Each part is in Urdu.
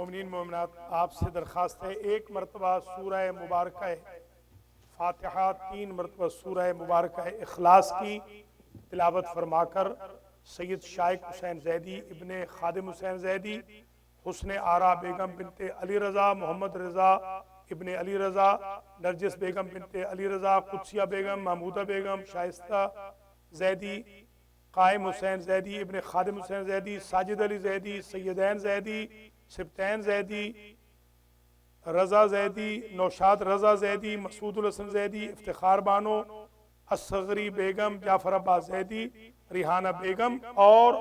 مومنین مومنات، آپ سے درخواست ہے ایک مرتبہ سورہ مبارکہ فاتحہ 3 مرتبہ سورہ مبارکہ اخلاص کی تلاوت فرما کر سید شائق حسین زیدی ابن خادم حسین زیدی، حسن آرا بیگم بنت علی رضا، محمد رضا ابن علی رضا، نرجس بیگم بنت علی رضا، قدسیہ بیگم، محمودہ بیگم، شائستہ زیدی، قائم حسین زیدی ابن خادم حسین زیدی، ساجد علی زیدی، سیدین زیدی، سبتین زیدی، رضا زیدی، نوشاد رضا زیدی، مسعود الحسن زیدی، افتخار بانو، اصغری بیگم، جعفر عباس زیدی، ریحانہ بیگم اور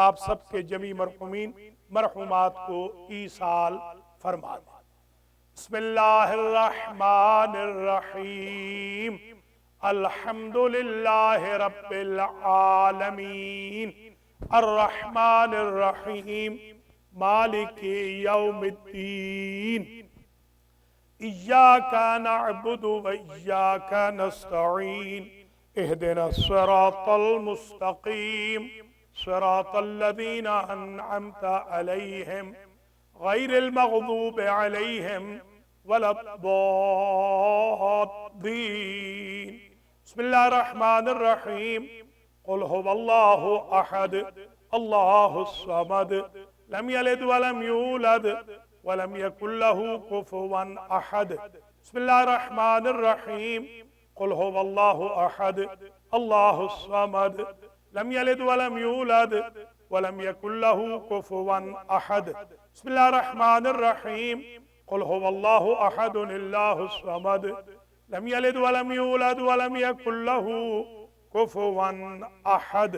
آپ سب کے جمی مرحومین مرحومات کو ایصال فرما دیں۔ بسم اللہ الرحمن الرحیم، الحمدللہ رب العالمین، الرحمن الرحیم، مالک یوم الدین، ایاک نعبد و ایاک نستعین، اہدنا الصراط المستقیم، صراط الذین انعمت علیہم غیر المغضوب علیہم ولا الضالین۔ بسم اللہ الرحمن الرحیم، قل هو اللہ احد اللہ الصمد لم یلد ولم یولد ولم یکن له کفوا احد۔ بسم اللہ الرحمن الرحیم، قل هو اللہ احد اللہ الصمد لم یلد ولم یولد ولم یکن له کفوا احد۔ بسم اللہ الرحمن الرحیم، قل هو اللہ احد اللہ الصمد لم یلد ولم یولد ولم یکن له کفوا احد۔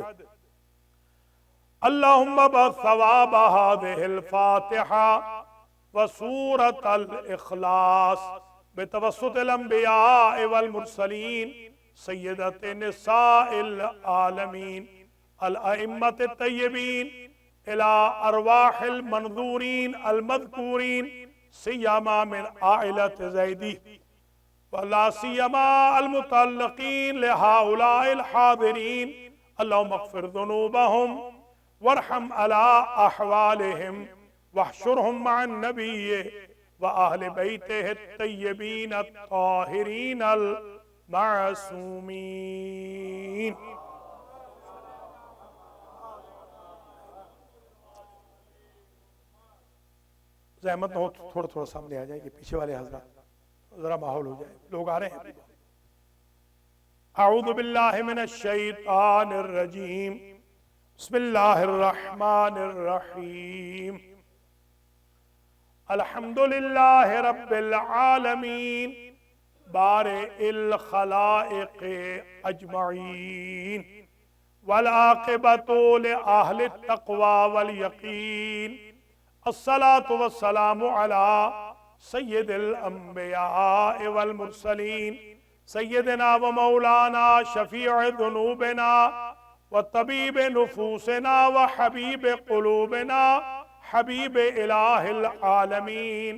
اللہم بثواب هذه الفاتحة وسورة الإخلاص بتوسط الأنبياء والمرسلين سيدة نساء العالمين الأئمة الطيبين إلى أرواح المنظورين المذكورين سيما من عائلة زيدي، ولا سيما المتعلقين لهؤلاء الحاضرين، اللهم اغفر ذنوبهم وارحم على أحوالهم واحشرهم مع النبي وأهل بيته الطيبين الطاهرين المعصومين۔ زحمت نہ ہو تھوڑا تھوڑا سامنے آ جائے، یہ پیچھے والے حضرات ذرا ماحول ہو جائے، لوگ آ رہے ہیں۔ اعوذ باللہ من الشیطان الرجیم، بسم اللہ الرحمن الرحیم، الحمدللہ رب العالمین بارئ الخلائق اجمعین، والعاقبۃ لأہل التقوی والیقین، الصلاة والسلام علی سید الانبیاء والمرسلین، سیدنا و مولانا شفیع ذنوبنا وطبیب نفوسنا وحبیب قلوبنا حبیب الہ العالمین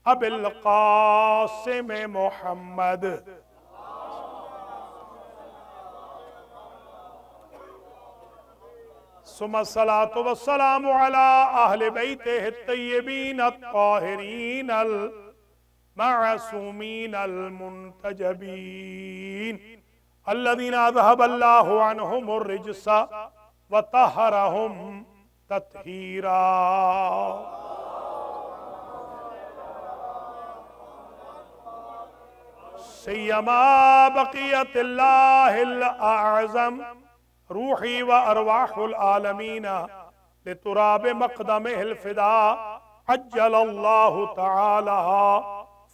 ابی القاسم محمد، ثم الصلاة والسلام على أهل بيته الطيبين الطاهرين المعصومين المنتجبين الذين أذهب الله عنهم الرجس وطهرهم تطهيرا۔ سيما بقية الله الأعظم روحی و ارواح العالمین لتراب مقدمہ الفدا عجل اللہ تعالی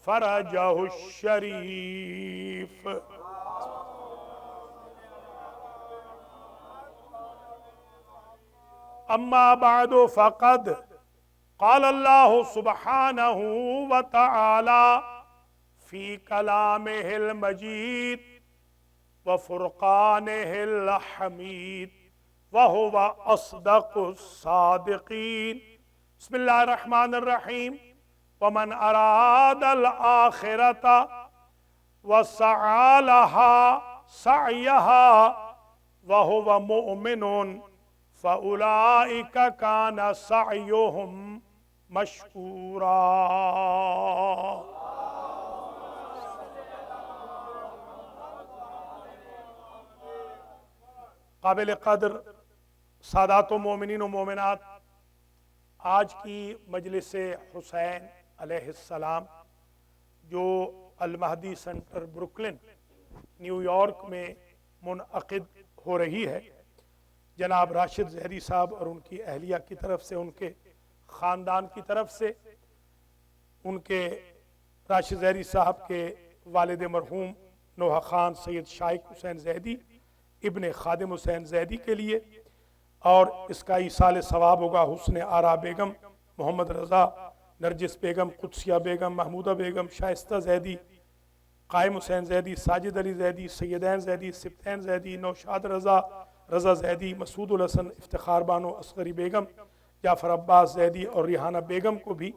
فرجہ الشریف۔ اما بعد فقد قال اللہ سبحانہ وتعالی فی کلامہ المجید وفرقانہ الحمید وہو اصدق الصادقین۔ بسم اللہ الرحمن الرحیم، ومن اراد الآخرۃ وسعى لها سعيها وهو مؤمن فأولئك كان سعيهم مشکورا۔ قابل قدر سادات و مومنین و مومنات، آج کی مجلس حسین علیہ السلام جو المہدی سینٹر بروکلن نیو یارک میں منعقد ہو رہی ہے، جناب راشد زہری صاحب اور ان کی اہلیہ کی طرف سے، ان کے خاندان کی طرف سے، ان کے راشد زہری صاحب کے والد مرحوم نوحہ خان سید شائق حسین زیدی ابن خادم حسین زیدی کے لیے، اور اس کا ایصال ثواب ہوگا حسن آرا بیگم، محمد رضا، نرجس بیگم، قدسیہ بیگم، محمودہ بیگم، شائستہ زیدی، قائم حسین زیدی، ساجد علی زیدی، سیدین زیدی، سبتین زیدی، نوشاد رضا، رضا زیدی، مسعود الحسن، افتخار بانو، اصغری بیگم، جعفر عباس زیدی اور ریحانہ بیگم کو بھی،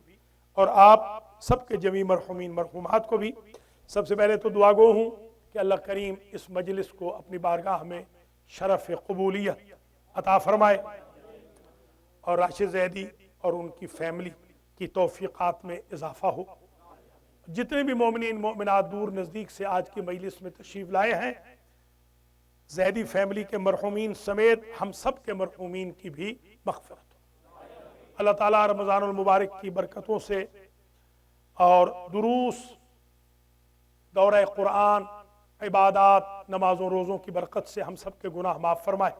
اور آپ سب کے جمیع مرحومین مرحومات کو بھی سب سے پہلے تو دعا گو ہوں کہ اللہ کریم اس مجلس کو اپنی بارگاہ میں شرف قبولیت عطا فرمائے، اور راشد زیدی اور ان کی فیملی کی توفیقات میں اضافہ ہو۔ جتنے بھی مومنین مومنات دور نزدیک سے آج کی مجلس میں تشریف لائے ہیں، زیدی فیملی کے مرحومین سمیت ہم سب کے مرحومین کی بھی مغفرت ہو۔ اللہ تعالیٰ رمضان المبارک کی برکتوں سے اور دروس، دورہ قرآن، عبادات، نمازوں روزوں کی برکت سے ہم سب کے گناہ معاف فرمائے،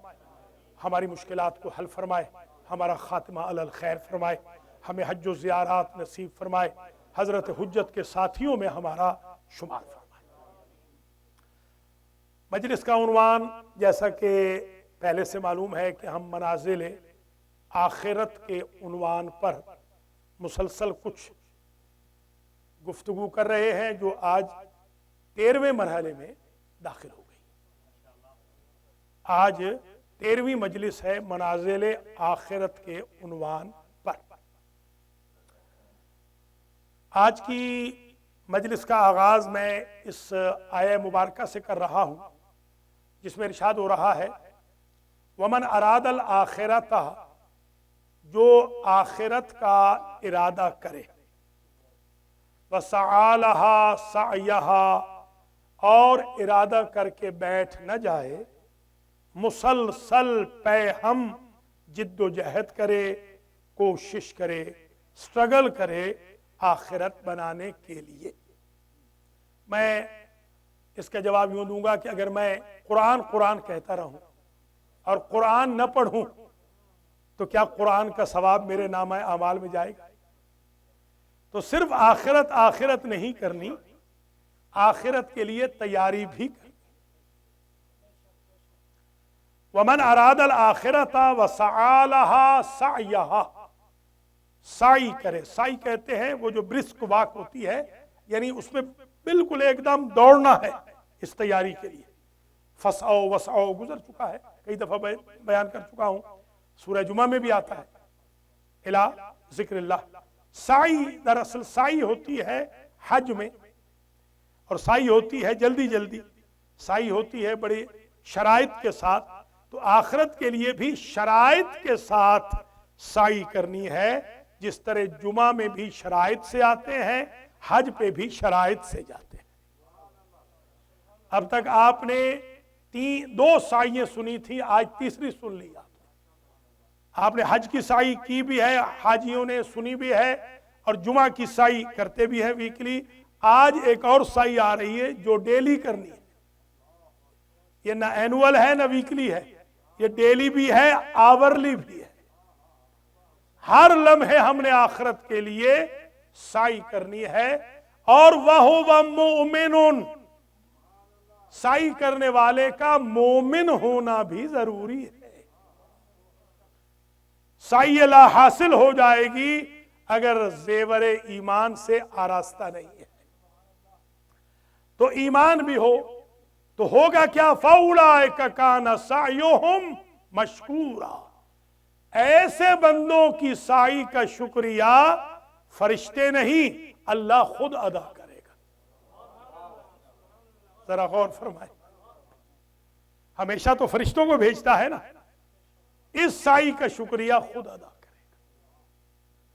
ہماری مشکلات کو حل فرمائے، ہمارا خاتمہ علی الخیر فرمائے، ہمیں حج و زیارات نصیب فرمائے، حضرت حجت کے ساتھیوں میں ہمارا شمار فرمائے۔ مجلس کا عنوان جیسا کہ پہلے سے معلوم ہے کہ ہم منازل آخرت کے عنوان پر مسلسل کچھ گفتگو کر رہے ہیں، جو آج 13ویں مرحلے میں داخل ہو گئی۔ آج 13ویں مجلس ہے منازل آخرت کے عنوان پر۔ آج کی مجلس کا آغاز میں اس آیہ مبارکہ سے کر رہا ہوں جس میں ارشاد ہو رہا ہے وَمَنْ أَرَادَ الْآخِرَةَ، جو آخرت کا ارادہ کرے، وَسَعَى لَهَا سَعْيَهَا، اور ارادہ کر کے بیٹھ نہ جائے، مسلسل پے ہم جد و جہد کرے، کوشش کرے، سٹرگل کرے آخرت بنانے کے لیے۔ میں اس کا جواب یوں دوں گا کہ اگر میں قرآن کہتا رہوں اور قرآن نہ پڑھوں تو کیا قرآن کا ثواب میرے نامہ اعمال میں جائے گا؟ تو صرف آخرت نہیں کرنی، آخرت کے لیے تیاری بھی کرنی۔ وَمَنْ أَرَادَ الْآخِرَةَ وَسَعَى لَهَا سَعْيَهَا، سعی کرے، سعی کہتے ہیں وہ جو برسک واک ہوتی ہے، یعنی اس میں بالکل ایک دم دوڑنا ہے اس تیاری کے لیے۔ فَسْعَوْا وَسْعَوْا گزر چکا ہے، کئی دفعہ بیان کر چکا ہوں، سورہ جمعہ میں بھی آتا ہے، اِلیٰ ذکر اللہ۔ سعی دراصل سعی ہوتی ہے حج میں، اور سعی ہوتی ہے جلدی جلدی، سعی ہوتی ہے بڑی شرائط کے ساتھ، تو آخرت کے لیے بھی شرائط کے ساتھ سعی کرنی ہے، جس طرح جمعہ میں بھی شرائط سے آتے ہیں، حج پہ بھی شرائط سے جاتے ہیں۔ اب تک آپ نے 2 سعییں سنی تھی، آج تیسری سن لی آپ نے حج کی سعی کی بھی ہے، حاجیوں نے سنی بھی ہے، اور جمعہ کی سعی کرتے بھی ہیں ویکلی۔ آج ایک اور سعی آ رہی ہے جو ڈیلی کرنی ہے، یہ نہ اینول ہے نہ ویکلی ہے، یہ ڈیلی بھی ہے، آورلی بھی ہے۔ ہر لمحے ہم نے آخرت کے لیے سعی کرنی ہے، اور وَهُوَ مُؤْمِنٌ، سعی کرنے والے کا مومن ہونا بھی ضروری ہے۔ سعی لا حاصل ہو جائے گی اگر زیور ایمان سے آراستہ نہیں ہے۔ تو ایمان بھی ہو تو ہوگا کیا؟ فَأُولَٰئِكَ كَانَ سَعْيُهُمْ مَشْكُورًا، ایسے بندوں کی سعی کا شکریہ فرشتے نہیں، اللہ خود ادا کرے گا۔ ذرا غور فرمائے، ہمیشہ تو فرشتوں کو بھیجتا ہے نا، اس سعی کا شکریہ خود ادا کرے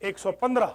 115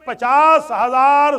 50,000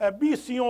20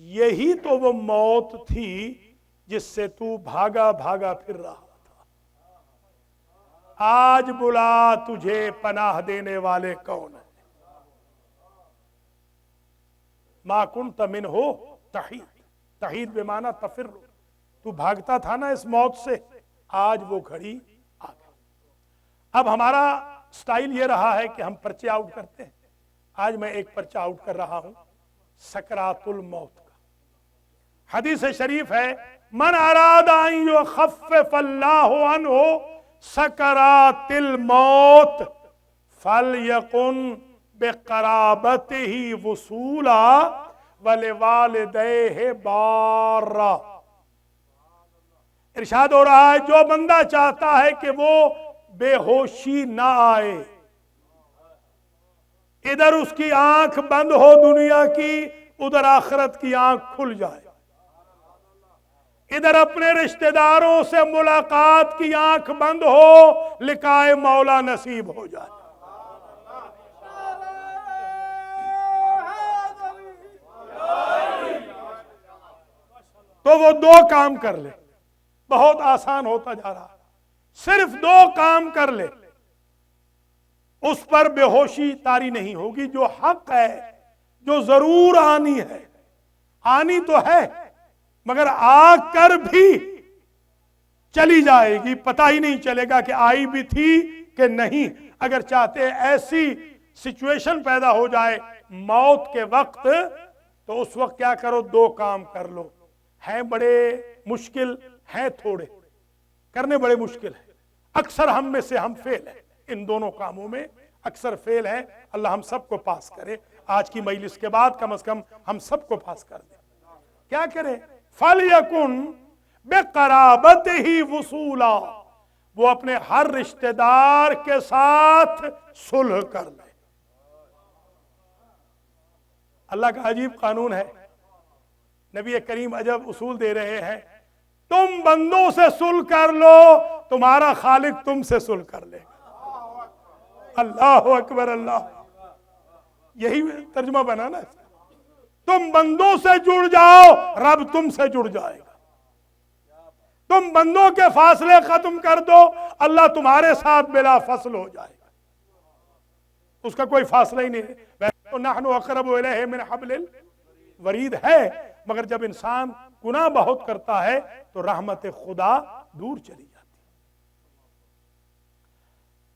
یہی تو وہ موت تھی جس سے تو بھاگا بھاگا پھر رہا تھا. آج بلا تجھے پناہ دینے والے کون ہیں؟ ما کنت منہ تحید، تحید بمعنی تفر، تو بھاگتا تھا نا اس موت سے، آج وہ گھڑی آ گئی. اب ہمارا سٹائل یہ رہا ہے کہ ہم پرچے آؤٹ کرتے ہیں. آج میں ایک پرچہ آؤٹ کر رہا ہوں سکرات الموت کا. حدیث شریف ہے من اراد ان یخفف اللہ عنہ سکرات الموت فلیکن بقرابتہ وصولا ولوالدیہ بارا. ارشاد ہو رہا ہے جو بندہ چاہتا ہے کہ وہ بے ہوشی نہ آئے، ادھر اس کی آنکھ بند ہو دنیا کی، ادھر آخرت کی آنکھ کھل جائے، ادھر اپنے رشتہ داروں سے ملاقات کی آنکھ بند ہو، لقائے مولا نصیب ہو جائے. تو وہ دو کام کر لے. بہت آسان ہوتا جا رہا، صرف دو کام کر لے، اس پر بے ہوشی طاری نہیں ہوگی. جو حق ہے، جو ضرور آنی ہے، آنی تو ہے مگر آ کر بھی چلی جائے گی، پتہ ہی نہیں چلے گا کہ آئی بھی تھی کہ نہیں. اگر چاہتے ایسی سچویشن پیدا ہو جائے موت کے وقت، تو اس وقت کیا کرو؟ دو کام کر لو. ہیں بڑے مشکل، ہیں تھوڑے، کرنے بڑے مشکل ہیں. اکثر ہم میں سے ہم فیل ہیں ان دونوں کاموں میں، اکثر فیل ہیں. اللہ ہم سب کو پاس کرے. آج کی مجلس کے بعد کم از کم ہم سب کو پاس کر دے. کیا کرے؟ فَلْيَكُنْ بِقَرَابَتِهِ وُصُولًا، وہ اپنے ہر رشتہ دار کے ساتھ صلح کر لے. اللہ کا عجیب قانون ہے. نبی کریم عجب اصول دے رہے ہیں. تم بندوں سے صلح کر لو، تمہارا خالق تم سے صلح کر لے گا. اللہ اکبر. اللہ، یہی ترجمہ بنا نا. تم بندوں سے جڑ جاؤ، رب تم سے جڑ جائے گا. تم بندوں کے فاصلے ختم کر دو، اللہ تمہارے ساتھ بلا فاصل ہو جائے گا. اس کا کوئی فاصلہ ہی نہیں ہے. نحن اقرب الیہ من حبل الورید ہے، مگر جب انسان گناہ بہت کرتا ہے تو رحمت خدا دور چلی جاتی.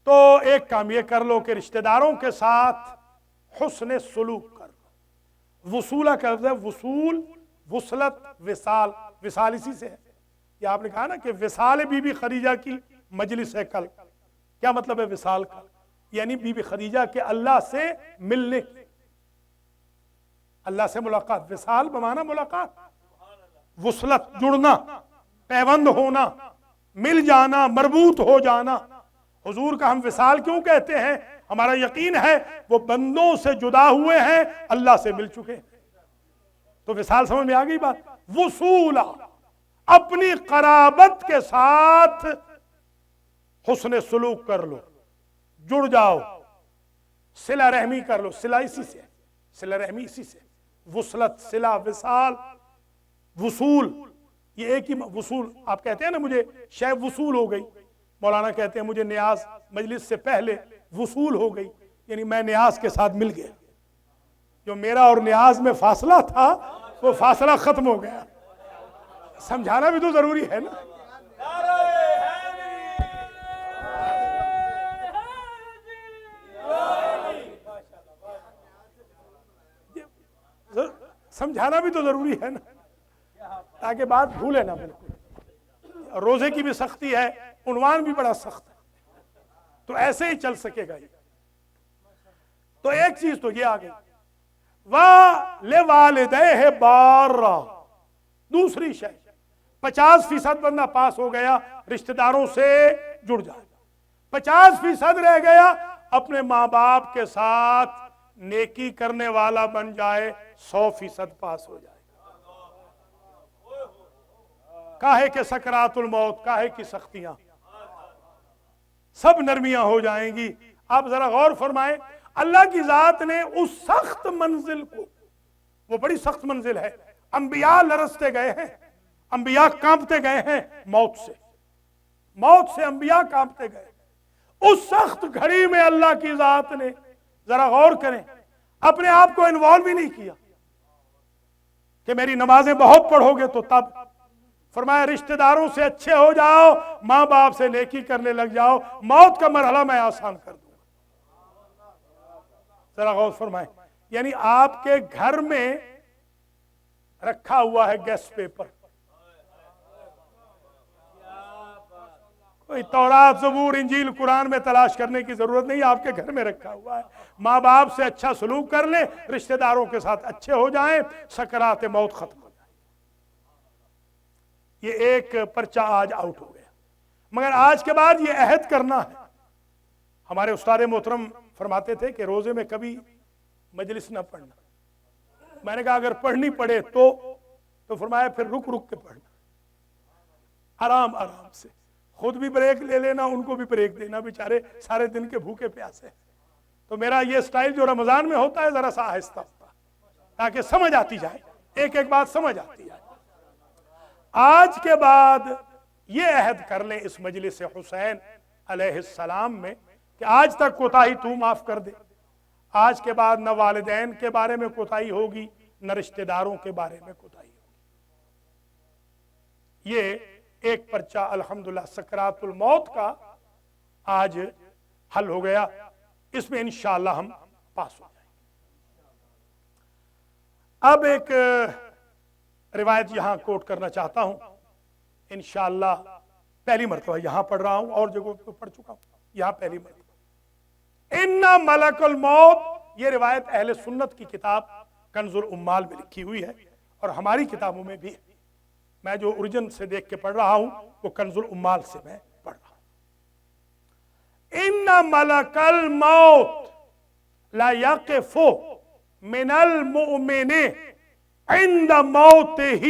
تو ایک کام یہ کر لو کہ رشتہ داروں کے ساتھ حسن سلوک کر لو. وصولہ کا لفظ ہے وصول، وصلت، وصال. وصال اسی سے ہے. یہ آپ نے کہا نا کہ وصال بی بی خدیجہ کی مجلس ہے کل. کیا مطلب ہے وصال کا؟ یعنی بی بی خدیجہ کے اللہ سے ملنے کی، اللہ سے ملاقات. وصال بمعنی ملاقات، وصلت جڑنا، پیوند ہونا، مل جانا، مربوط ہو جانا. حضور کا ہم وصال کیوں کہتے ہیں؟ ہمارا یقین ہے وہ بندوں سے جدا ہوئے ہیں، اللہ سے مل چکے. تو وصال سمجھ میں آ گئی بات. وصولا، اپنی قرابت کے ساتھ حسن سلوک کر لو، جڑ جاؤ، صلہ رحمی کر لو. صلہ اسی سے، صلہ رحمی اسی سے. وصلت، صلہ، وصال، وصول، یہ ایک ہی. وصول آپ کہتے ہیں نا مجھے شے وصول ہو گئی. مولانا کہتے ہیں مجھے نیاز مجلس سے پہلے وصول ہو گئی، یعنی میں نیاز کے ساتھ مل گیا. جو میرا اور نیاز میں فاصلہ تھا وہ فاصلہ ختم ہو گیا. سمجھانا بھی تو ضروری ہے نا. سمجھانا بھی تو ضروری ہے نا، تاکہ بات بھولے نا. بالکل. روزے کی بھی سختی ہے، عنوان بھی بڑا سخت ہے، تو ایسے ہی چل سکے گا یہ. تو ایک چیز تو یہ آ گئی، وَلِوَالِدَيْهِ بَارًّا. دوسری شے، 50% بندہ پاس ہو گیا، رشتہ داروں سے جڑ جائے. 50% رہ گیا، اپنے ماں باپ کے ساتھ نیکی کرنے والا بن جائے، 100% پاس ہو جائے. کاہے کہ سکرات الموت، کاہے کی سختیاں، سب نرمیاں ہو جائیں گی. آپ ذرا غور فرمائیں، اللہ کی ذات نے اس سخت منزل کو، وہ بڑی سخت منزل ہے، انبیاء لرزتے گئے ہیں، انبیاء کانپتے گئے ہیں موت سے انبیاء کانپتے گئے۔ اس سخت گھڑی میں اللہ کی ذات نے، ذرا غور کریں، اپنے آپ کو انوالو ہی نہیں کیا کہ میری نمازیں بہت پڑھو گے تو تب، فرمایا رشتہ داروں سے اچھے ہو جاؤ، ماں باپ سے نیکی کرنے لگ جاؤ، موت کا مرحلہ میں آسان کر دوں گا۔ ذرا غور فرمائیں، یعنی آپ کے گھر میں رکھا ہوا ہے گیس پیپر، کوئی تورات زبور انجیل قرآن میں تلاش کرنے کی ضرورت نہیں، آپ کے گھر میں رکھا ہوا ہے۔ ماں باپ سے اچھا سلوک کر لیں، رشتہ داروں کے ساتھ اچھے ہو جائیں، سکرات موت ختم ہو جائیں۔ یہ ایک پرچہ آج آؤٹ ہو گیا، مگر آج کے بعد یہ عہد کرنا ہے۔ ہمارے استاد محترم فرماتے تھے کہ روزے میں کبھی مجلس نہ پڑھنا۔ میں نے کہا اگر پڑھنی پڑے تو فرمایا پھر رک رک کے پڑھنا، آرام آرام سے، خود بھی بریک لے لینا، ان کو بھی بریک دینا، بیچارے سارے دن کے بھوکے پیاسے۔ تو میرا یہ سٹائل جو رمضان میں ہوتا ہے ذرا سا آہستہ ہوتا ہے تاکہ سمجھ آتی جائے، ایک ایک بات سمجھ آتی جائے۔ آج کے بعد یہ عہد کر لیں اس مجلس حسین علیہ السلام میں کہ آج تک کوتاہی تو معاف کر دے، آج کے بعد نہ والدین کے بارے میں کوتاہی ہوگی، نہ رشتہ داروں کے بارے میں کوتاہی ہوگی۔ یہ ایک پرچہ الحمدللہ سکرات الموت کا آج حل ہو گیا، اس میں انشاءاللہ ہم پاس ہو جائیں گے۔ اب ایک روایت یہاں کوٹ کرنا چاہتا ہوں، انشاءاللہ پہلی مرتبہ یہاں پڑھ رہا ہوں، اور جگہوں پہ پڑھ چکا ہوں، یہاں پہلی مرتبہ۔ اِنَّ مَلَكَ الْمَوْتِ، یہ روایت اہل سنت کی کتاب کنز العمال میں لکھی ہوئی ہے، اور ہماری کتابوں میں بھی ہے۔ میں جو اوریجن سے دیکھ کے پڑھ رہا ہوں وہ کنز العمال سے میں پڑھ رہا ہوں۔ اِنَّ مَلَكَ الْمَوْتِ لَيَقِفُ مِنَ الْمُؤْمِنِ عِنْدَ مَوْتِهِ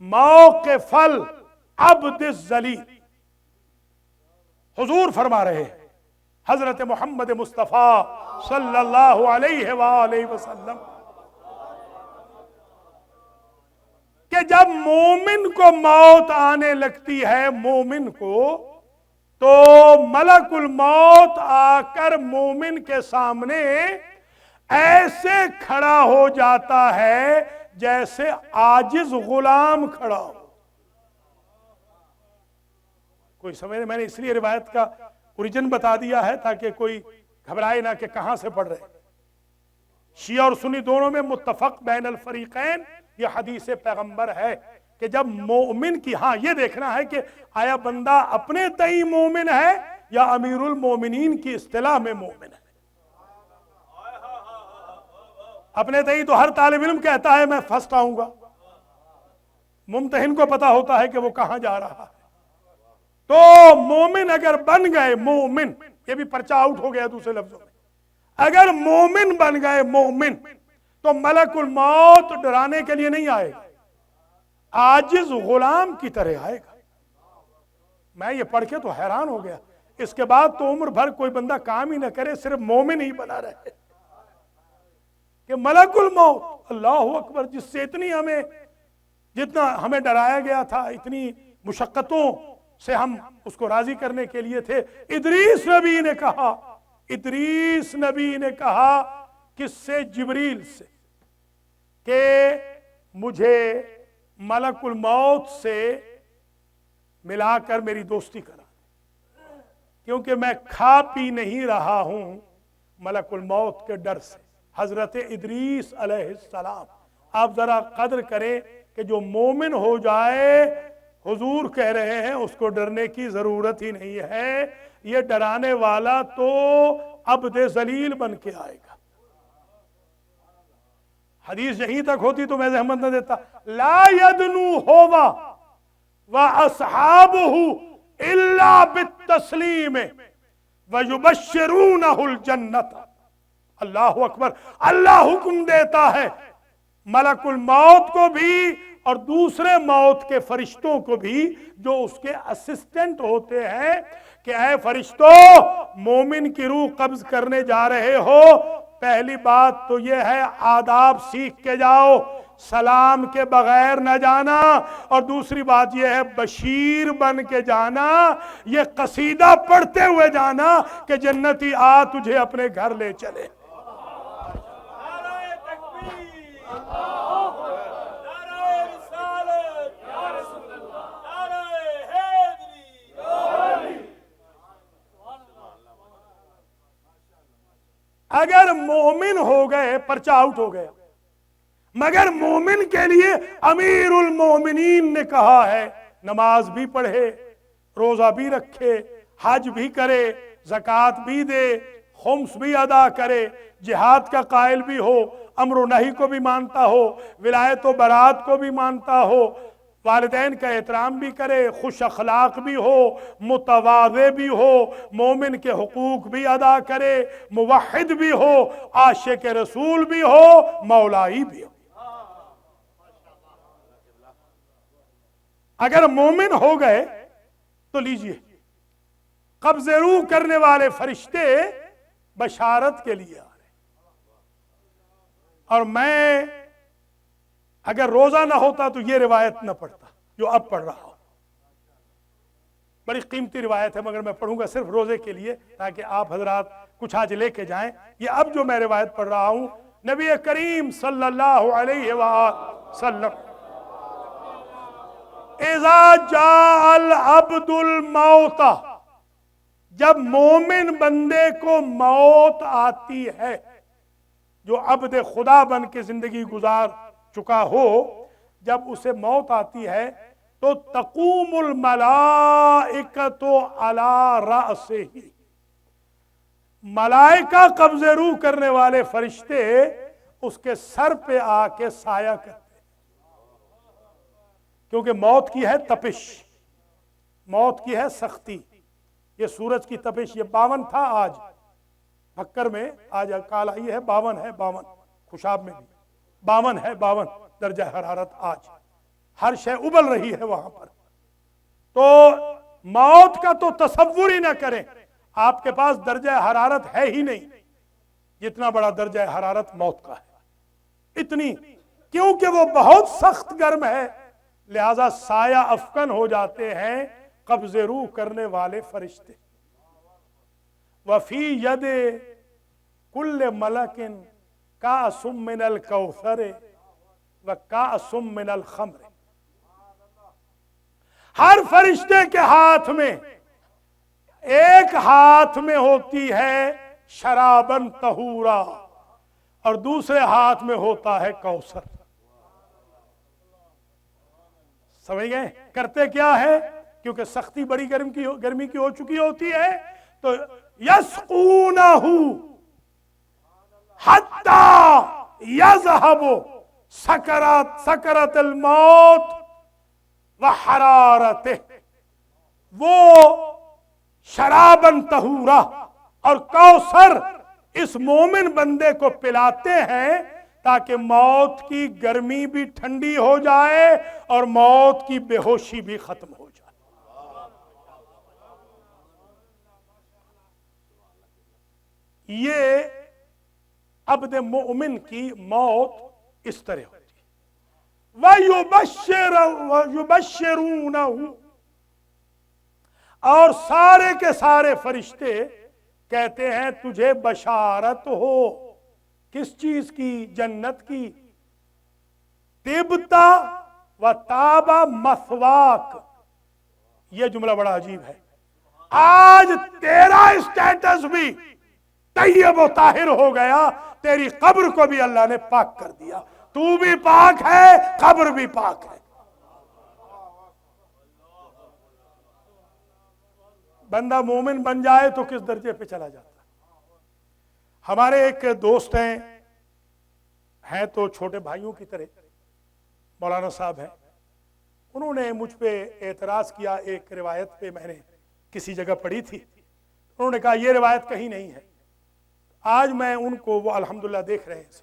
موقف العبد الذلیل۔ حضور فرما رہے ہیں، حضرت محمد مصطفیٰ صلی اللہ علیہ وآلہ وسلم، کہ جب مومن کو موت آنے لگتی ہے، مومن کو، تو ملک الموت آ کر مومن کے سامنے ایسے کھڑا ہو جاتا ہے جیسے عاجز غلام کھڑا ہو۔ کوئی سمجھ، میں نے اس لیے روایت کا اوریجن بتا دیا ہے تاکہ کوئی گھبرائے نہ کہ کہاں سے پڑھ رہے۔ شیعہ اور سنی دونوں میں متفق بین الفریقین یہ حدیث پیغمبر ہے کہ جب مومن کی، ہاں یہ دیکھنا ہے کہ آیا بندہ اپنے تئیں مومن ہے یا امیر المومنین کی اصطلاح میں مومن ہے۔ اپنے تئیں تو ہر طالب علم کہتا ہے میں فرسٹ آؤں گا، ممتحن کو پتا ہوتا ہے کہ وہ کہاں جا رہا ہے۔ تو مومن اگر بن گئے، مومن، یہ بھی پرچہ آؤٹ ہو گیا دوسرے لفظوں میں، اگر مومن بن گئے مومن، تو ملک الموت ڈرانے کے لیے نہیں آئے گا، عاجز غلام کی طرح آئے گا۔ میں یہ پڑھ کے تو حیران ہو گیا، اس کے بعد تو عمر بھر کوئی بندہ کام ہی نہ کرے، صرف مومن ہی بنا رہے کہ ملک الموت، اللہ اکبر، جس سے جتنا ہمیں ڈرایا گیا تھا، اتنی مشقتوں سے ہم اس کو راضی کرنے کے لیے تھے۔ ادریس نبی نے کہا کس سے؟ جبریل سے، کہ مجھے ملک الموت سے ملا کر میری دوستی کرا، کیونکہ میں کھا پی نہیں رہا ہوں ملک الموت کے ڈر سے۔ حضرت ادریس علیہ السلام، آپ ذرا قدر کریں کہ جو مومن ہو جائے، حضور کہہ رہے ہیں اس کو ڈرنے کی ضرورت ہی نہیں ہے، یہ ڈرانے والا تو عبد ذلیل بن کے آئے گا۔ حدیث یہیں تک ہوتی تو میں زحمت نہ دیتا۔ لا یدنو ہوا وَأَصْحَابُهُ إِلَّا بِالتَّسْلِيمِ وَيُبَشِّرُونَهُ الْجَنَّةَ۔ اللہ اکبر، اللہ حکم دیتا ہے ملک الموت کو بھی اور دوسرے موت کے فرشتوں کو بھی جو اس کے اسسٹنٹ ہوتے ہیں کہ اے فرشتوں، مومن کی روح قبض کرنے جا رہے ہو، پہلی بات تو یہ ہے آداب سیکھ کے جاؤ سلام کے بغیر نہ جانا، اور دوسری بات یہ ہے بشیر بن کے جانا، یہ قصیدہ پڑھتے ہوئے جانا کہ جنتی آ تجھے اپنے گھر لے چلے۔ اگر مومن ہو گئے پرچہ آؤٹ ہو گیا، مگر مومن کے لیے امیر المومنین نے کہا ہے نماز بھی پڑھے، روزہ بھی رکھے، حج بھی کرے، زکوٰۃ بھی دے، خمس بھی ادا کرے، جہاد کا قائل بھی ہو، امر و نہی کو بھی مانتا ہو، ولایت و برات کو بھی مانتا ہو، والدین کا احترام بھی کرے، خوش اخلاق بھی ہو، متواضع بھی ہو، مومن کے حقوق بھی ادا کرے، موحد بھی ہو، عاشق رسول بھی ہو، مولائی بھی ہو۔ اگر مومن ہو گئے تو لیجئے، قبض روح کرنے والے فرشتے بشارت کے لیے آ رہے، اور میں اگر روزہ نہ ہوتا تو یہ روایت نہ پڑھتا جو اب پڑھ رہا ہوں۔ بڑی قیمتی روایت ہے، مگر میں پڑھوں گا صرف روزے کے لیے تاکہ آپ حضرات کچھ آج لے کے جائیں۔ یہ اب جو میں روایت پڑھ رہا ہوں، نبی کریم صلی اللہ علیہ وآلہ وسلم اذا جاء العبد الموت، جب مومن بندے کو موت آتی ہے، جو عبد خدا بن کے زندگی گزار چکا ہو، جب اسے موت آتی ہے تو تقوم الملائکۃ علی رأسہ، ملائکہ قبض روح کرنے والے فرشتے اس کے سر پہ آ کے سایہ کرتے، کیونکہ موت کی ہے تپش، موت کی ہے سختی۔ یہ سورج کی تپش، یہ 52 تھا، آج بھکر میں آج کال آئی ہے 52 ہے، 52 خوشاب میں بھی 52 ہے، 52 درجہ حرارت آج، ہر شے ابل رہی ہے وہاں پر۔ تو موت کا تو تصور ہی نہ کریں، آپ کے پاس درجہ حرارت ہے ہی نہیں جتنا بڑا درجہ حرارت موت کا ہے، اتنی، کیونکہ وہ بہت سخت گرم ہے، لہذا سایہ افکن ہو جاتے ہیں قبض روح کرنے والے فرشتے۔ وفی ید کل ملک کأس من الکوثر وکأس من الخمر، ہر فرشتے کے ہاتھ میں، ایک ہاتھ میں ہوتی ہے شرابن طہورا اور دوسرے ہاتھ میں ہوتا ہے کوثر۔ سمجھ گئے؟ کرتے کیا ہے؟ کیونکہ سختی بڑی گرمی کی ہو چکی ہوتی ہے، تو یسقونہ حتی یذہب سکرت الموت وحرارتہ، وہ شرابن طہورا اور کوثر اس مومن بندے کو پلاتے ہیں تاکہ موت کی گرمی بھی ٹھنڈی ہو جائے اور موت کی بے ہوشی بھی ختم ہو جائے۔ یہ عبد مومن کی موت اس طرح ہوتی ہے۔ وَيُبَشِّرُونَهُ، اور سارے کے سارے فرشتے کہتے ہیں تجھے بشارت ہو، کس چیز کی؟ جنت کی۔ طِبْتَ وَطَابَ مَثْوَاكَ، یہ جملہ بڑا عجیب ہے، آج تیرا اسٹیٹس بھی طیب و طاہر ہو گیا، تیری قبر کو بھی اللہ نے پاک کر دیا، تو بھی پاک ہے، قبر بھی پاک ہے۔ بندہ مومن بن جائے تو کس درجے پہ چلا جاتا ہے۔ ہمارے ایک دوست ہیں تو چھوٹے بھائیوں کی طرح، مولانا صاحب ہیں، انہوں نے مجھ پہ اعتراض کیا ایک روایت پہ، میں نے کسی جگہ پڑھی تھی، انہوں نے کہا یہ روایت کہیں نہیں ہے۔ آج میں ان کو، وہ الحمدللہ دیکھ رہے ہیں اس وقت،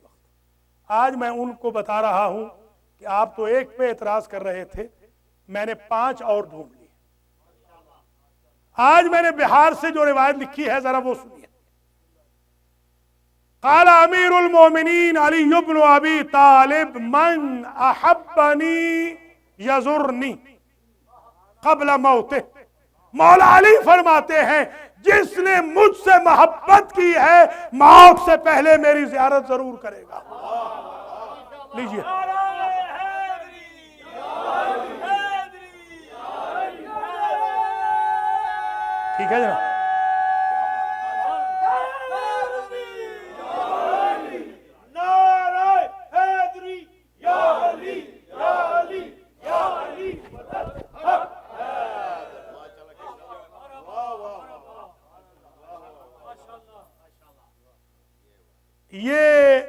آج میں ان کو بتا رہا ہوں کہ آپ تو ایک پہ اعتراض کر رہے تھے، میں نے 5 اور ڈھونڈ لی۔ آج میں نے بہار سے جو روایت لکھی ہے ذرا وہ سنیے۔ قال امیر المومنین علی بن ابی طالب من احبنی یزرنی قبل موتہ، مولا علی فرماتے ہیں جس نے مجھ سے محبت کی ہے موت سے پہلے میری زیارت ضرور کرے گا۔ لیجیے ٹھیک ہے جناب۔ یہ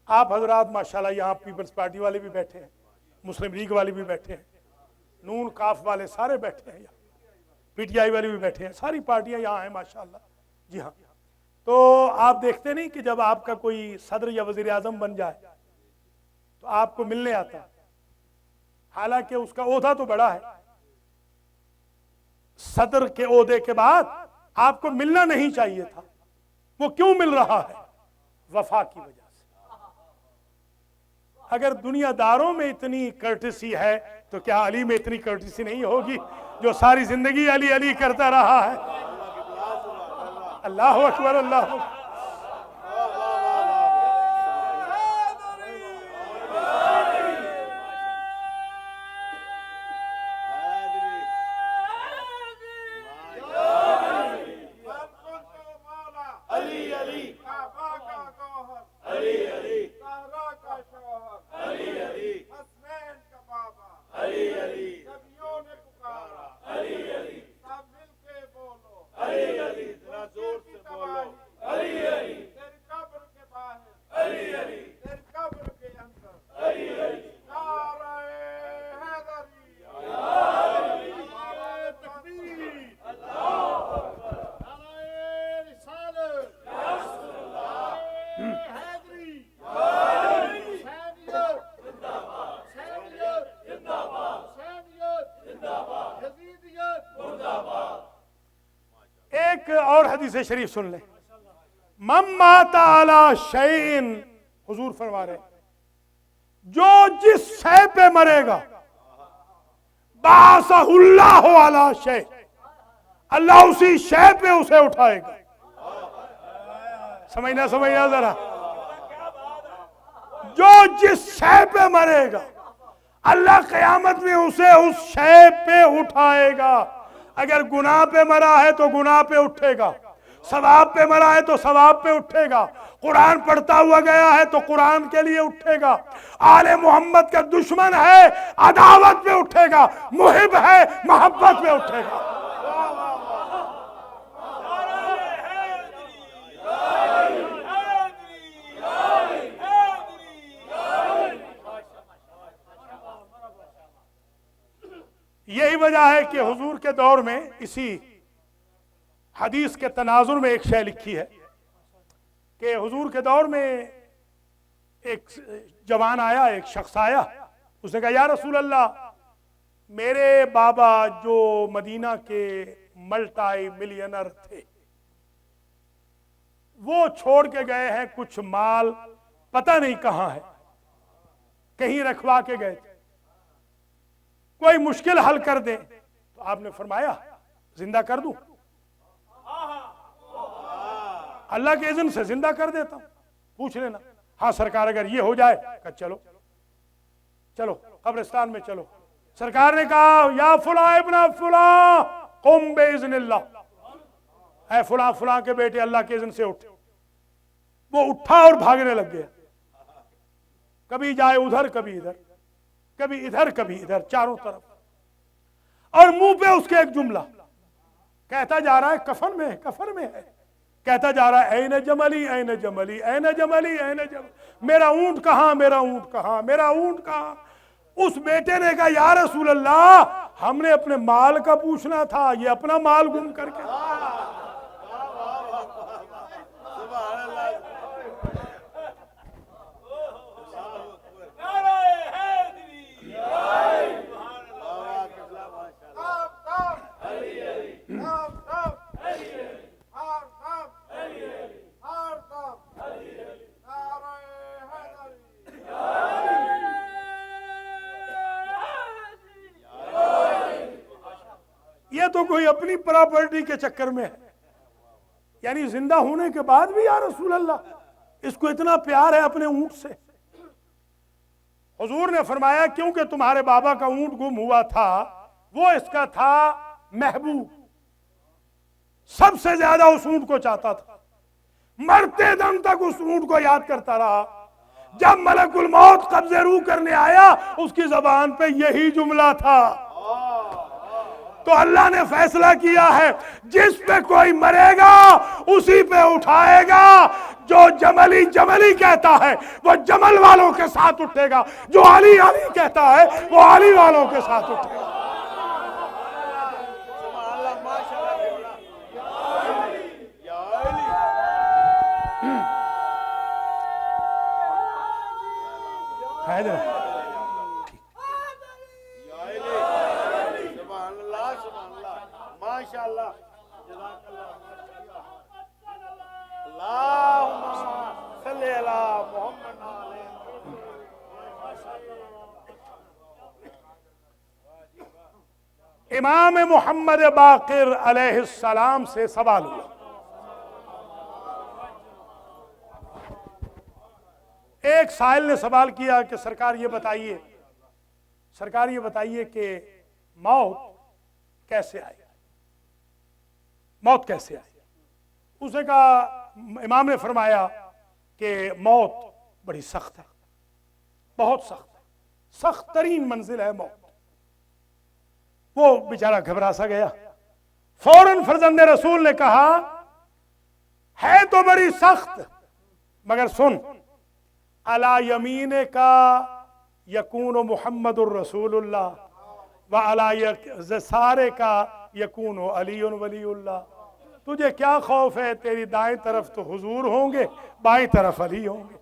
آپ حضرات ماشاءاللہ یہاں پیپلز پارٹی والے بھی بیٹھے ہیں، مسلم لیگ والے بھی بیٹھے ہیں، نون کاف والے سارے بیٹھے ہیں یہاں، پی ٹی آئی والے بھی بیٹھے ہیں، ساری پارٹیاں یہاں ہیں ماشاءاللہ۔ جی ہاں، تو آپ دیکھتے نہیں کہ جب آپ کا کوئی صدر یا وزیر اعظم بن جائے تو آپ کو ملنے آتا ہے، حالانکہ اس کا عہدہ تو بڑا ہے، صدر کے عہدے کے بعد آپ کو ملنا نہیں چاہیے تھا، وہ کیوں مل رہا ہے؟ وفا کی وجہ سے۔ اگر دنیا داروں میں اتنی کرٹسی ہے تو کیا علی میں اتنی کرٹسی نہیں ہوگی جو ساری زندگی علی علی کرتا رہا ہے؟ اللہ اکبر، اللہ اکبر۔ ایک اور حدیث شریف سن لیں، من مات علی شیء، حضور فرما رہے ہیں جو جس شے پہ مرے گا بعثہ اللہ علی شیء، اللہ اسی شے پہ اسے اٹھائے گا۔ سمجھنا ذرا، جو جس شے پہ مرے گا اللہ قیامت میں اسے اس شے پہ اٹھائے گا۔ اگر گناہ پہ مرا ہے تو گناہ پہ اٹھے گا، ثواب پہ مرا ہے تو ثواب پہ اٹھے گا، قرآن پڑھتا ہوا گیا ہے تو قرآن کے لیے اٹھے گا، آل محمد کا دشمن ہے عداوت پہ اٹھے گا، محب ہے محبت پہ اٹھے گا۔ یہی وجہ ہے کہ حضور کے دور میں اسی حدیث کے تناظر میں ایک شے لکھی ہے کہ حضور کے دور میں ایک جوان آیا، ایک شخص آیا، اس نے کہا یا رسول اللہ، میرے بابا جو مدینہ کے ملٹائی ملینر تھے وہ چھوڑ کے گئے ہیں کچھ مال، پتہ نہیں کہاں ہے، کہیں رکھوا کے گئے تھے، کوئی مشکل حل کر دیں۔ تو آپ نے فرمایا زندہ کر دوں؟ اللہ کے اذن سے زندہ کر دیتا ہوں، پوچھ لینا۔ ہاں سرکار اگر یہ ہو جائے، کہا چلو چلو قبرستان میں چلو۔ سرکار نے کہا یا فلاں ابن فلاں قم باذن اللہ، اے فلاں فلاں کے بیٹے اللہ کے اذن سے اٹھ۔ وہ اٹھا اور بھاگنے لگ گیا، کبھی جائے ادھر کبھی ادھر، کبھی ادھر کبھی ادھر، چاروں طرف، اور منہ پہ اس کے ایک جملہ کہتا جا رہا ہے کفن میں ہے، کفن میں ہے، کہتا جا رہا ہے این جملی این جملی این جملی این جملی، میرا اونٹ کہاں، میرا اونٹ کہاں، میرا اونٹ کہاں۔ اس بیٹے نے کہا یا رسول اللہ، ہم نے اپنے مال کا پوچھنا تھا، یہ اپنا مال گم کر کے۔ یہ تو کوئی اپنی پراپرٹی کے چکر میں ہے، یعنی زندہ ہونے کے بعد بھی یا رسول اللہ اس کو اتنا پیار ہے اپنے اونٹ سے۔ حضور نے فرمایا کیونکہ تمہارے بابا کا اونٹ گم ہوا تھا، وہ اس کا تھا محبوب، سب سے زیادہ اس اونٹ کو چاہتا تھا، مرتے دم تک اس اونٹ کو یاد کرتا رہا۔ جب ملک الموت قبضے روح کرنے آیا اس کی زبان پہ یہی جملہ تھا۔ تو اللہ نے فیصلہ کیا ہے جس پہ کوئی مرے گا اسی پہ اٹھائے گا۔ جو جملی جملی کہتا ہے وہ جمل والوں کے ساتھ اٹھے گا، جو علی علی کہتا ہے وہ علی والوں کے ساتھ اٹھے گا۔ امام محمد باقر علیہ السلام سے سوال ہوا، ایک سائل نے سوال کیا کہ سرکار یہ بتائیے کہ موت کیسے آئی، موت کیسے آئی؟ اس نے کہا، امام نے فرمایا کہ موت بڑی سخت ہے، بہت سخت ہے، سخت ترین منزل ہے موت۔ وہ بیچارہ گھبرا سا گیا، فوراً فرزند رسول نے کہا ہے تو بڑی سخت مگر سن، علی یمین کا یکون محمد الرسول اللہ وعلی یسار کا یکون علی ولی اللہ۔ تجھے کیا خوف ہے؟ تیری دائیں طرف تو حضور ہوں گے، بائیں طرف علی ہوں گے۔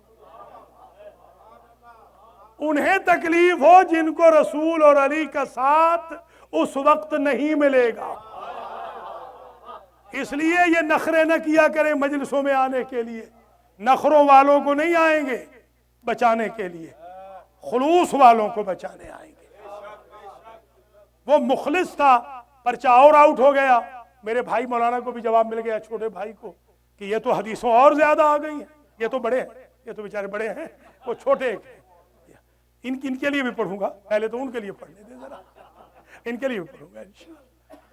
انہیں تکلیف ہو جن کو رسول اور علی کا ساتھ اس وقت نہیں ملے گا، اس لیے یہ نخرے نہ کیا کریں مجلسوں میں آنے کے لیے، نخروں والوں کو نہیں آئیں گے بچانے کے لیے، خلوص والوں کو بچانے آئیں گے۔ وہ مخلص تھا، پرچہ اور آؤٹ ہو گیا، میرے بھائی مولانا کو بھی جواب مل گیا، چھوٹے بھائی کو، کہ یہ تو حدیثوں اور زیادہ آ گئی ہیں، یہ تو بڑے ہیں، یہ تو بیچارے بڑے ہیں، وہ چھوٹے ہیں۔ ان کے لیے بھی پڑھوں گا، پہلے تو ان کے لیے پڑھنے دیں ذرا، ان کے لیے بھی پڑھوں گا انشاءاللہ۔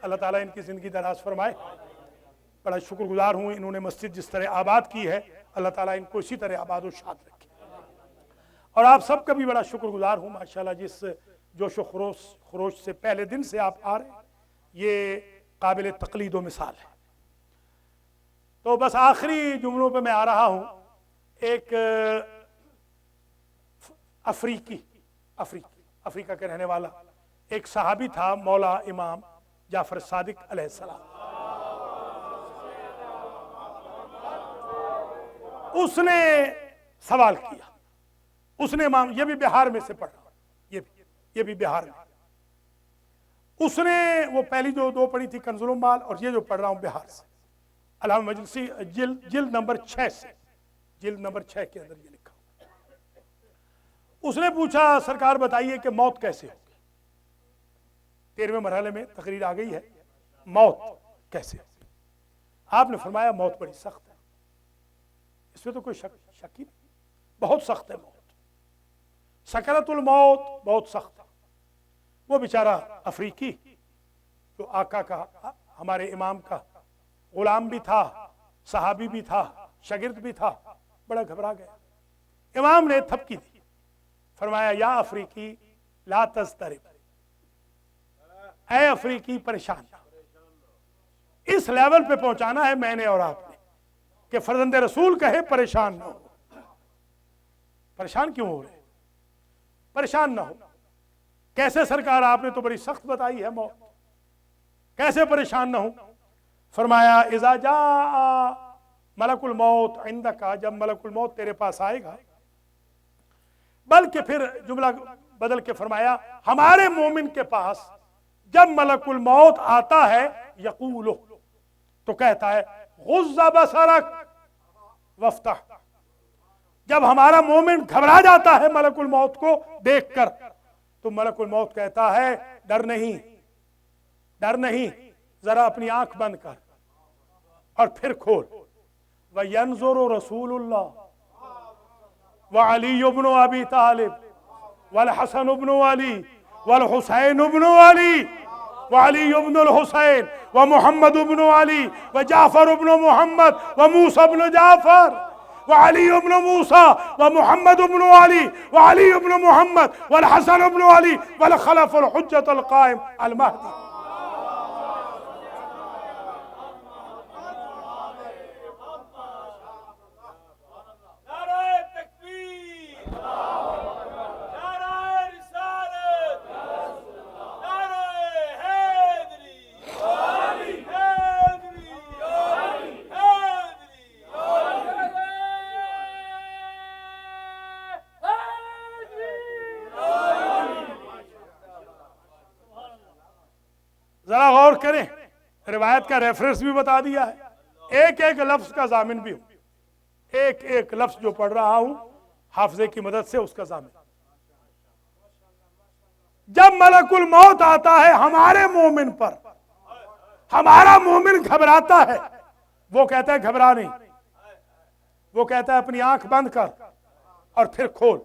اللہ تعالیٰ ان کی زندگی دراز فرمائے۔ بڑا شکر گزار ہوں، انہوں نے مسجد جس طرح آباد کی ہے، اللہ تعالیٰ ان کو اسی طرح آباد و شاد رکھے۔ اور آپ سب کا بھی بڑا شکر گزار ہوں ماشاءاللہ، جس جوش و خروش سے پہلے دن سے آپ آ رہے ہیں، یہ قابل تقلید و مثال ہے۔ تو بس آخری جملوں پہ میں آ رہا ہوں۔ ایک افریقہ کے رہنے والا ایک صحابی تھا، مولا امام جعفر صادق علیہ السلام۔ اس نے سوال کیا، اس نے امام، یہ بھی بہار میں سے پڑھ رہا ہوں، یہ بھی بہار میں، اس نے وہ پہلی جو دو پڑھی تھی کنز المال، اور یہ جو پڑھ رہا ہوں بہار سے، علامہ مجلسی جلد نمبر 6 سے، جلد نمبر 6 کے اندر یہ لکھا۔ اس نے پوچھا سرکار بتائیے کہ موت کیسے ہوگی؟ 13ویں مرحلے میں تقریر آ گئی ہے، موت کیسے ہوگی؟ آپ نے فرمایا موت بڑی سخت ہے، اس میں تو کوئی شک ہی نہیں، بہت سخت ہے موت، سکرت الموت بہت سخت ہے۔ وہ بیچارہ افریقی جو آقا کا، ہمارے امام کا غلام بھی تھا، صحابی بھی تھا، شاگرد بھی تھا، بڑا گھبرا گیا۔ امام نے تھپکی دی، فرمایا یا افریقی لا تضطرب، اے افریقی پریشان نہ۔ اس لیول پہ پہنچانا ہے میں نے اور آپ نے کہ فرزند رسول کہے پریشان نہ ہو۔ پریشان کیوں ہو رہے؟ پریشان نہ ہو۔ کیسے سرکار؟ آپ نے تو بڑی سخت بتائی ہے موت، کیسے پریشان نہ ہو؟ فرمایا اذا جاء ملک الموت عندک، جب ملک الموت تیرے پاس آئے گا، بلکہ پھر جملہ بدل کے فرمایا ہمارے مومن کے پاس جب ملک الموت آتا ہے، یقول، تو کہتا ہے غض بصرک وافتح۔ جب ہمارا مومن گھبرا جاتا ہے ملک الموت کو دیکھ کر، تو ملک الموت کہتا ہے ڈر نہیں، ڈر نہیں، ذرا اپنی آنکھ بند کر اور پھر کھول. وَيَنْظُرُ رَسُولُ اللَّهِ وَعَلِيُّ بْنُ أَبِي طَالِبٍ وَالْحَسَنُ بْنُ عَلِي وَالْحُسَيْنُ بْنُ عَلِي وعلي بن الحسين ومحمد بن علي وجعفر بن محمد وموسى بن جعفر وعلي بن موسى ومحمد بن علي وعلي بن محمد والحسن بن علي والخلف الحجة القائم المهدي. ذرا غور کریں، روایت کا ریفرنس بھی بتا دیا ہے، ایک ایک لفظ کا ضامن بھی ہوں، ایک ایک لفظ جو پڑھ رہا ہوں حافظے کی مدد سے اس کا ضامن. جب ملک الموت آتا ہے ہمارے مومن پر، ہمارا مومن گھبراتا ہے، وہ کہتا ہے گھبرا نہیں، وہ کہتا ہے اپنی آنکھ بند کر اور پھر کھول.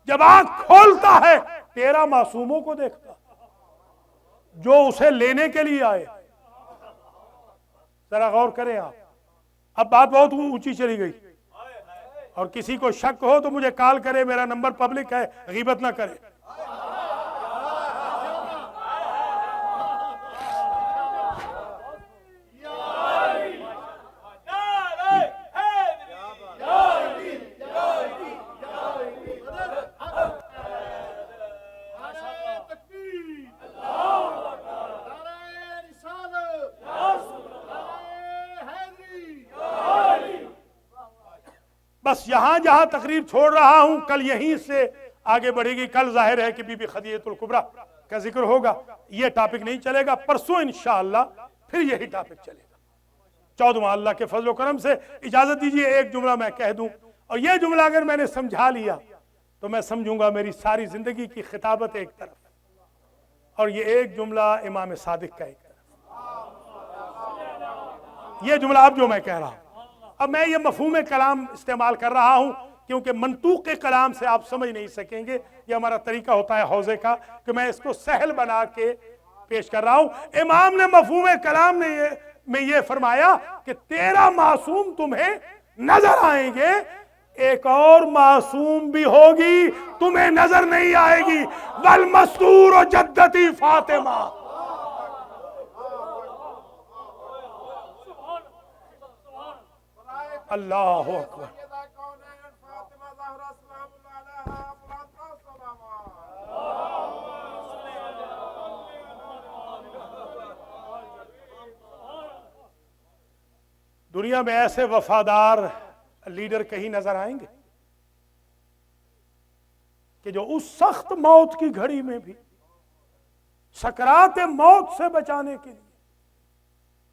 جب آنکھ کھولتا ہے تیرا معصوموں کو دیکھتا جو اسے لینے کے لیے آئے. ذرا غور کریں آپ. اب بات بہت اونچی چلی گئی، اور کسی کو شک ہو تو مجھے کال کرے، میرا نمبر پبلک ہے، غیبت نہ کرے. بس یہاں جہاں تقریر چھوڑ رہا ہوں کل یہیں سے آگے بڑھے گی. کل ظاہر ہے کہ بی بی خدیجہ الکبریٰ کا ذکر ہوگا، یہ ٹاپک نہیں چلے گا. پرسوں انشاءاللہ پھر یہی ٹاپک چلے گا. 14واں اللہ کے فضل و کرم سے. اجازت دیجئے ایک جملہ میں کہہ دوں، اور یہ جملہ اگر میں نے سمجھا لیا تو میں سمجھوں گا میری ساری زندگی کی خطابت ایک طرف، اور یہ ایک جملہ امام صادق کا ایک طرف. یہ جملہ اب جو میں کہہ رہا ہوں، اب میں یہ مفہوم کلام استعمال کر رہا ہوں کیونکہ منطوق کلام سے آپ سمجھ نہیں سکیں گے. یہ ہمارا طریقہ ہوتا ہے حوزے کا کہ میں اس کو سہل بنا کے پیش کر رہا ہوں. امام نے مفہوم کلام میں یہ فرمایا کہ تیرا معصوم تمہیں نظر آئیں گے، ایک اور معصوم بھی ہوگی تمہیں نظر نہیں آئے گی. والمستور جدتی فاطمہ. اللہ اکبر. دنیا میں ایسے وفادار لیڈر کہیں نظر آئیں گے کہ جو اس سخت موت کی گھڑی میں بھی سکرات موت سے بچانے کے لیے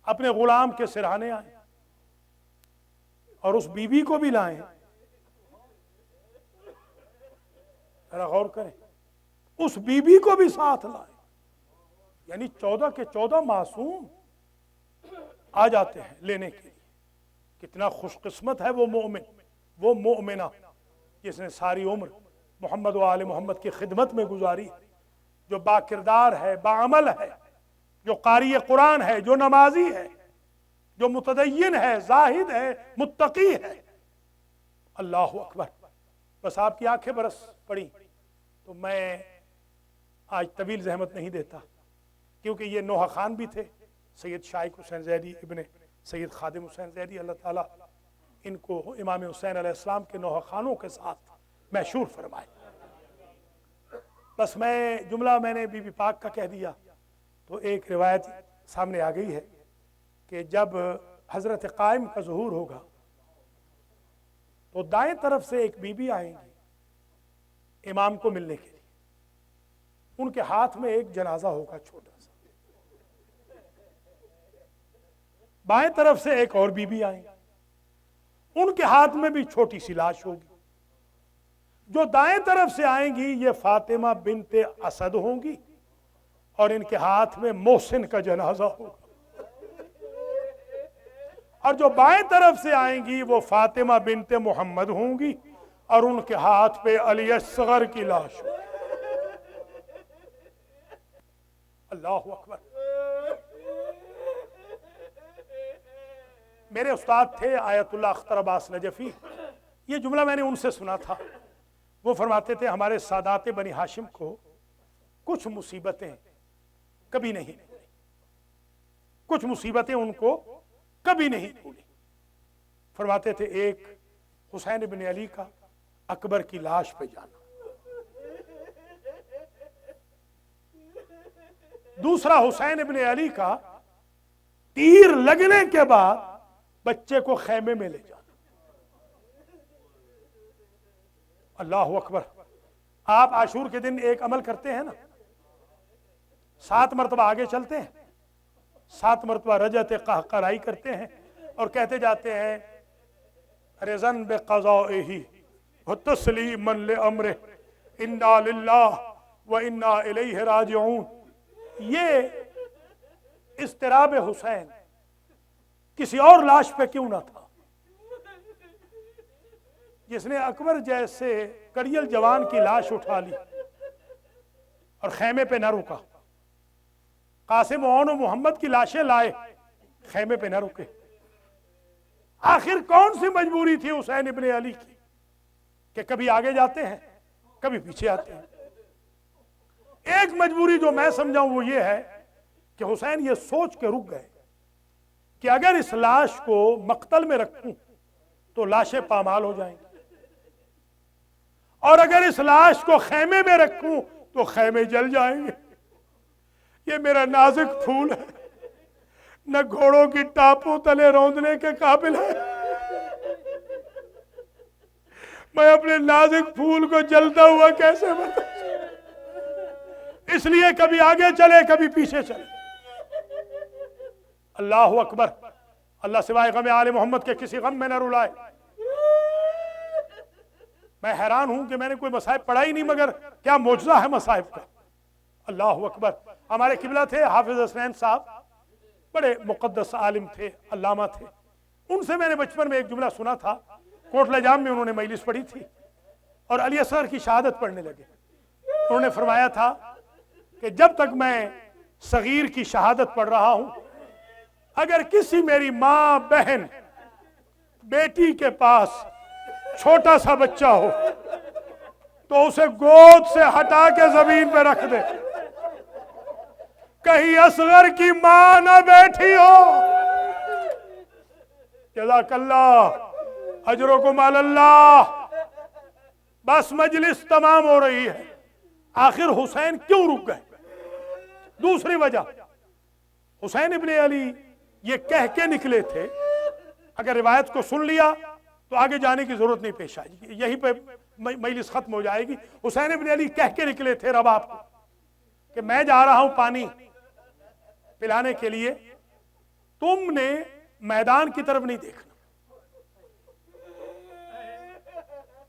اپنے غلام کے سرہانے آئیں اور اس بی بی کو بھی لائیں. ذرا غور کریں، اس بی بی کو بھی ساتھ لائیں. یعنی 14 کے 14 معصوم آ جاتے ہیں لینے کے لیے. کتنا خوش قسمت ہے وہ مومن، وہ مومنہ جس نے ساری عمر محمد و آل محمد کی خدمت میں گزاری، جو با کردار ہے، با عمل ہے، جو قاری قرآن ہے، جو نمازی ہے، جو متدین ہے، زاہد ہے، متقی ہے. اللہ اکبر. بس آپ کی آنکھیں برس پڑی تو میں آج طویل زحمت نہیں دیتا، کیونکہ یہ نوحہ خان بھی تھے، سید شائق حسین زیدی ابن سید خادم حسین زیدی، اللہ تعالیٰ ان کو امام حسین علیہ السلام کے نوحہ خانوں کے ساتھ محشور فرمائے. بس جملہ میں نے بی بی پاک کا کہہ دیا تو ایک روایت سامنے آ گئی ہے کہ جب حضرت قائم کا ظہور ہوگا تو دائیں طرف سے ایک بی بی آئیں گی امام کو ملنے کے لیے. ان کے ہاتھ میں ایک جنازہ ہوگا چھوٹا سا. بائیں طرف سے ایک اور بی بی آئیں گی، ان کے ہاتھ میں بھی چھوٹی سی لاش ہوگی. جو دائیں طرف سے آئیں گی یہ فاطمہ بنت اسد ہوں گی، اور ان کے ہاتھ میں محسن کا جنازہ ہوگا. اور جو بائیں طرف سے آئیں گی وہ فاطمہ بنت محمد ہوں گی اور ان کے ہاتھ پہ علی اصغر کی لاش ہوگی۔ اللہ اکبر۔ میرے استاد تھے آیت اللہ اختر عباس نجفی، یہ جملہ میں نے ان سے سنا تھا۔ وہ فرماتے تھے ہمارے سادات بنی ہاشم کو کچھ مصیبتیں کبھی نہیں بھولی، کچھ مصیبتیں ان کو کبھی نہیں بھولی۔ فرماتے تھے ایک حسین بن علی کا اکبر کی لاش پہ جانا، دوسرا حسین بن علی کا تیر لگنے کے بعد بچے کو خیمے میں لے جانا۔ اللہ اکبر۔ آپ عاشور کے دن ایک عمل کرتے ہیں نا، 7 مرتبہ آگے چلتے ہیں، 7 مرتبہ رجعت قہقرائی کرتے ہیں اور کہتے جاتے ہیں رضن بقضائہ وتسلیما لامرہ انا للہ وانا الیہ راجعون۔ یہ اضطراب حسین کسی اور لاش پہ کیوں نہ تھا، جس نے اکبر جیسے کڑیل جوان کی لاش اٹھا لی اور خیمے پہ نہ رکا، قاسم و محمد کی لاشیں لائے، خیمے پہ نہ رکے۔ آخر کون سی مجبوری تھی حسین ابن علی کی کہ کبھی آگے جاتے ہیں کبھی پیچھے آتے ہیں؟ ایک مجبوری جو میں سمجھاؤں وہ یہ ہے کہ حسین یہ سوچ کے رک گئے کہ اگر اس لاش کو مقتل میں رکھوں تو لاشیں پامال ہو جائیں گی، اور اگر اس لاش کو خیمے میں رکھوں تو خیمے جل جائیں گے۔ یہ میرا نازک پھول ہے، نہ گھوڑوں کی ٹاپوں تلے روندنے کے قابل ہے، میں اپنے نازک پھول کو جلتا ہوا کیسے بتاؤں؟ اس لیے کبھی آگے چلے کبھی پیچھے چلے۔ اللہ اکبر۔ اللہ سوائے غم آل محمد کے کسی غم میں نہ رلائے۔ میں حیران ہوں کہ میں نے کوئی مصائب پڑھا ہی نہیں، مگر کیا معجزہ ہے مصائب کا۔ اللہ اکبر۔ ہمارے قبلہ تھے حافظ حسنین صاحب، بڑے مقدس عالم تھے، علامہ تھے۔ ان سے میں نے بچپن میں ایک جملہ سنا تھا، کوٹلہ جام میں انہوں نے مجلس پڑھی تھی اور علی اصغر کی شہادت پڑھنے لگے۔ انہوں نے فرمایا تھا کہ جب تک میں صغیر کی شہادت پڑھ رہا ہوں، اگر کسی میری ماں بہن بیٹی کے پاس چھوٹا سا بچہ ہو تو اسے گود سے ہٹا کے زمین پہ رکھ دے، کہیں اصغر کی ماں نہ بیٹھی ہو۔ جزاک اللہ، اجرکم علی اللہ۔ بس مجلس تمام ہو رہی ہے، آخر حسین کیوں رک گئے؟ دوسری وجہ، حسین ابن علی یہ کہہ کے نکلے تھے، اگر روایت کو سن لیا تو آگے جانے کی ضرورت نہیں پیش آئے گی، یہیں پہ مجلس ختم ہو جائے گی۔ حسین ابن علی کہہ کے نکلے تھے رباب کو کہ میں جا رہا ہوں پانی پلانے کے لیے، تم نے میدان کی طرف نہیں دیکھنا۔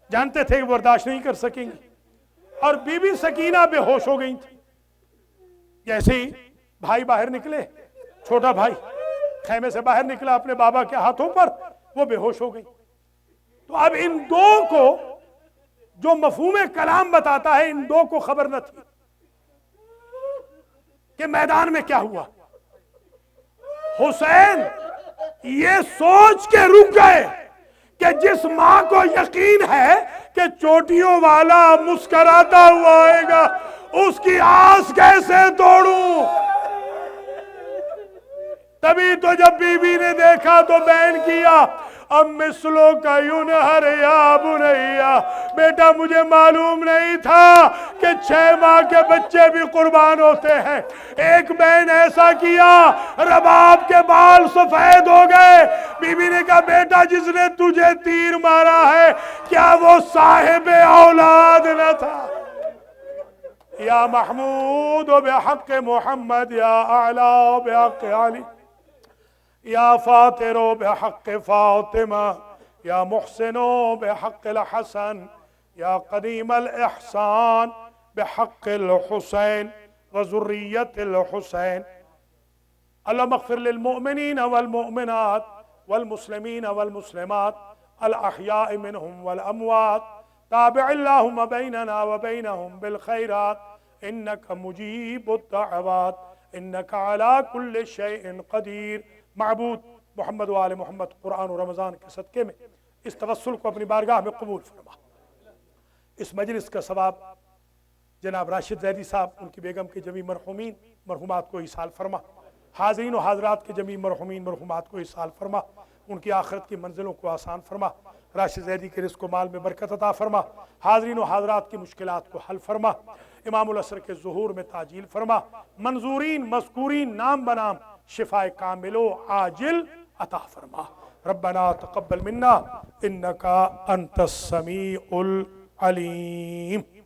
جانتے تھے کہ برداشت نہیں کر سکیں گی، اور بی بی سکینہ بے ہوش ہو گئی تھی۔ جیسے ہی بھائی باہر نکلے، چھوٹا بھائی خیمے سے باہر نکلا اپنے بابا کے ہاتھوں پر، وہ بے ہوش ہو گئی۔ تو اب ان دو کو جو مفہوم کلام بتاتا ہے، ان دو کو خبر نہ تھی کہ میدان میں کیا ہوا۔ حسین یہ سوچ کے رک گئے کہ جس ماں کو یقین ہے کہ چوٹیوں والا مسکراتا ہوا آئے گا، اس کی آس کیسے توڑوں؟ تبھی تو جب بی بی نے دیکھا تو بیان کیا، اب مثلوں کا ینہر یا بنیا، بیٹا مجھے معلوم نہیں تھا کہ 6 ماہ کے بچے بھی قربان ہوتے ہیں۔ ایک بہن ایسا کیا، رباب کے بال سفید ہو گئے۔ بی بی نے کہا بیٹا جس نے تجھے تیر مارا ہے کیا وہ صاحب اولاد نہ تھا؟ یا محمود بحق محمد، یا اعلی بحق علی، یا فاطر بحق فاطمہ، یا محسن بحق الحسن، یا قدیم الاحسان بحق الحسین وذریت الحسین۔ اللہم اغفر للمؤمنین والمؤمنات والمسلمین والمسلمات الاحیاء منهم والاموات تابع اللہم بیننا وبینہم بالخیرات انک مجیب الدعوات انک علی کل شیء قدیر۔ معبود محمد و آل محمد قرآن و رمضان کے صدقے میں اس توسل کو اپنی بارگاہ میں قبول فرما۔ اس مجلس کا ثواب جناب راشد زیدی صاحب، ان کی بیگم کے جمیع مرحومین مرحومات کو ایصال فرما، حاضرین و حاضرات کے جمیع مرحومین مرحومات کو ایصال فرما، ان کی آخرت کی منزلوں کو آسان فرما، راشد زیدی کے رزق و مال میں برکت عطا فرما، حاضرین و حاضرات کی مشکلات کو حل فرما، امام العصر کے ظہور میں تعجیل فرما، منظورین مذکورین نام بنام شفاء کامل و عاجل عطا فرما۔ ربنا تقبل منا انک انت السمیع العلیم۔